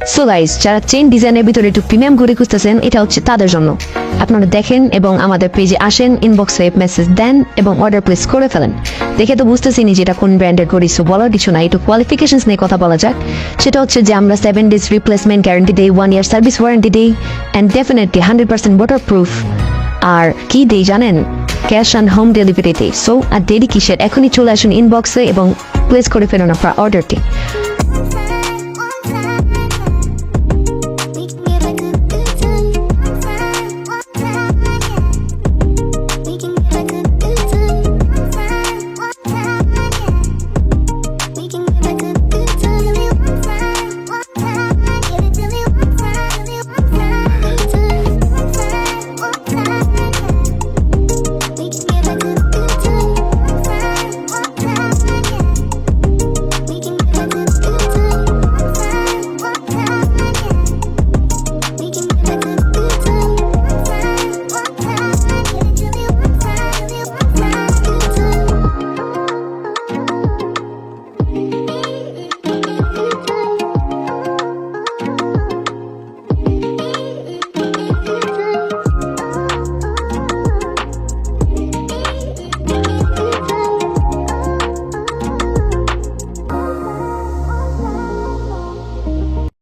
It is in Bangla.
সো গাইস, যারা চেইন ডিজাইনের ভিতরে একটু প্রিমিয়াম ঘড়ি খুঁজতেছেন, এটা হচ্ছে তাদের জন্য। আপনারা দেখেন এবং আমাদের পেজে আসেন, ইনবক্সে মেসেজ দেন এবং অর্ডার প্লেস করে ফেলেন। দেখে তো বুঝতেছি নি যেটা কোন ব্র্যান্ডের ঘড়ি, সো বলার কিছু নাই, একটু কোয়ালিফিকেশনস নিয়ে কথা বলা যাক। সেটা হচ্ছে যে আমরা 7 days রিপ্লেসমেন্ট গ্যারান্টি দেই, 1 year সার্ভিস ওয়ারেন্টি দেই, অ্যান্ড ডেফিনেটলি 100% ওয়াটার প্রুফ। আর কি দেই জানেন? ক্যাশ অ্যান্ড হোম ডেলিভারিতে। সো আর দেরি কিসের, এখনই চলে আসুন ইনবক্সে এবং প্লেস করে ফেলুন আপনার অর্ডারটি।